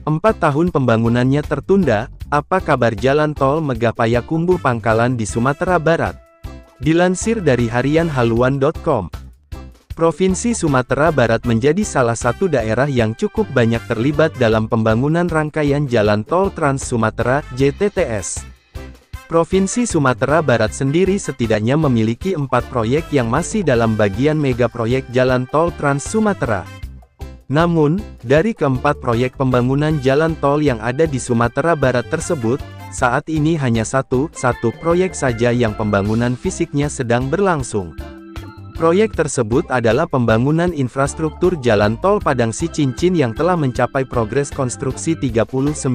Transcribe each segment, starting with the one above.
4 tahun pembangunannya tertunda, apa kabar jalan tol Megah Payakumbuh Pangkalan di Sumatera Barat? Dilansir dari harianhaluan.com. Provinsi Sumatera Barat menjadi salah satu daerah yang cukup banyak terlibat dalam pembangunan rangkaian jalan tol Trans Sumatera, JTTS. Provinsi Sumatera Barat sendiri setidaknya memiliki 4 proyek yang masih dalam bagian mega proyek jalan tol Trans Sumatera. Namun, dari keempat proyek pembangunan jalan tol yang ada di Sumatera Barat tersebut, saat ini hanya satu proyek saja yang pembangunan fisiknya sedang berlangsung. Proyek tersebut adalah pembangunan infrastruktur jalan tol Padang Sicincin yang telah mencapai progres konstruksi 39%.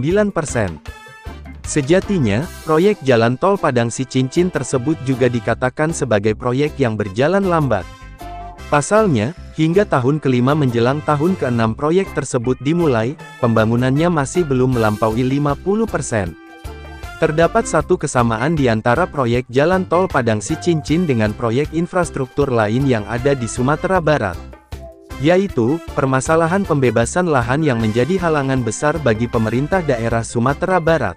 Sejatinya, proyek jalan tol Padang Sicincin tersebut juga dikatakan sebagai proyek yang berjalan lambat. Pasalnya, hingga tahun kelima menjelang tahun ke-6 proyek tersebut dimulai, pembangunannya masih belum melampaui 50%. Terdapat satu kesamaan di antara proyek jalan tol Padang Sicincin dengan proyek infrastruktur lain yang ada di Sumatera Barat, yaitu permasalahan pembebasan lahan yang menjadi halangan besar bagi pemerintah daerah Sumatera Barat.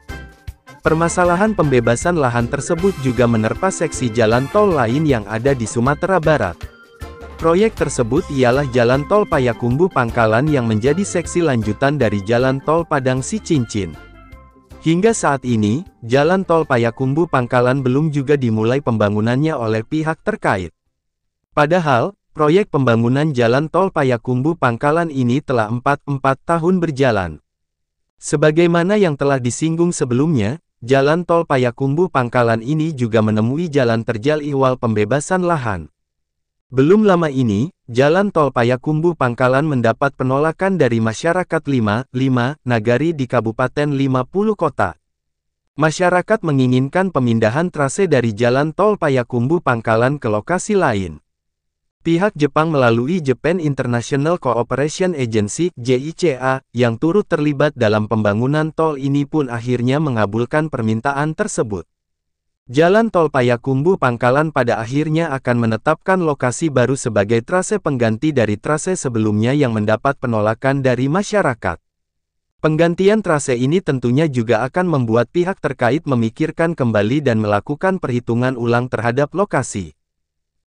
Permasalahan pembebasan lahan tersebut juga menerpa seksi jalan tol lain yang ada di Sumatera Barat. Proyek tersebut ialah Jalan Tol Payakumbuh Pangkalan yang menjadi seksi lanjutan dari Jalan Tol Padang Sicincin. Hingga saat ini, Jalan Tol Payakumbuh Pangkalan belum juga dimulai pembangunannya oleh pihak terkait. Padahal, proyek pembangunan Jalan Tol Payakumbuh Pangkalan ini telah 4 tahun berjalan. Sebagaimana yang telah disinggung sebelumnya, Jalan Tol Payakumbuh Pangkalan ini juga menemui jalan terjal ihwal pembebasan lahan. Belum lama ini, Jalan Tol Payakumbuh Pangkalan mendapat penolakan dari masyarakat 5 nagari di Kabupaten 50 kota. Masyarakat menginginkan pemindahan trase dari Jalan Tol Payakumbuh Pangkalan ke lokasi lain. Pihak Jepang melalui Japan International Cooperation Agency (JICA) yang turut terlibat dalam pembangunan tol ini pun akhirnya mengabulkan permintaan tersebut. Jalan Tol Payakumbuh Pangkalan pada akhirnya akan menetapkan lokasi baru sebagai trase pengganti dari trase sebelumnya yang mendapat penolakan dari masyarakat. Penggantian trase ini tentunya juga akan membuat pihak terkait memikirkan kembali dan melakukan perhitungan ulang terhadap lokasi.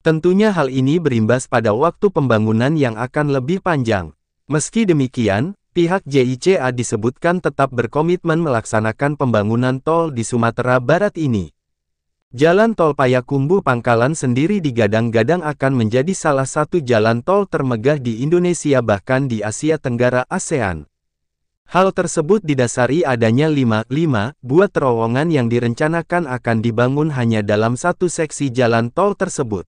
Tentunya hal ini berimbas pada waktu pembangunan yang akan lebih panjang. Meski demikian, pihak JICA disebutkan tetap berkomitmen melaksanakan pembangunan tol di Sumatera Barat ini. Jalan Tol Payakumbuh Pangkalan sendiri digadang-gadang akan menjadi salah satu jalan tol termegah di Indonesia bahkan di Asia Tenggara ASEAN. Hal tersebut didasari adanya 5 buah terowongan yang direncanakan akan dibangun hanya dalam satu seksi jalan tol tersebut.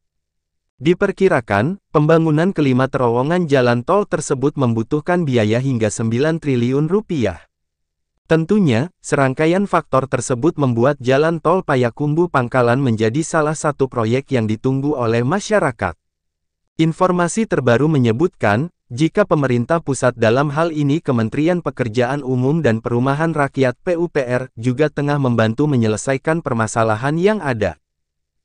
Diperkirakan, pembangunan kelima terowongan jalan tol tersebut membutuhkan biaya hingga 9 triliun rupiah. Tentunya, serangkaian faktor tersebut membuat Jalan Tol Payakumbuh Pangkalan menjadi salah satu proyek yang ditunggu oleh masyarakat. Informasi terbaru menyebutkan, jika pemerintah pusat dalam hal ini Kementerian Pekerjaan Umum dan Perumahan Rakyat (PUPR) juga tengah membantu menyelesaikan permasalahan yang ada.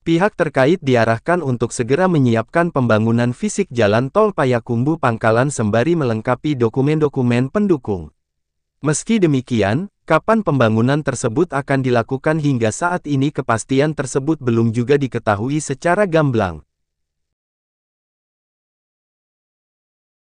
Pihak terkait diarahkan untuk segera menyiapkan pembangunan fisik Jalan Tol Payakumbuh Pangkalan sembari melengkapi dokumen-dokumen pendukung. Meski demikian, kapan pembangunan tersebut akan dilakukan hingga saat ini kepastian tersebut belum juga diketahui secara gamblang.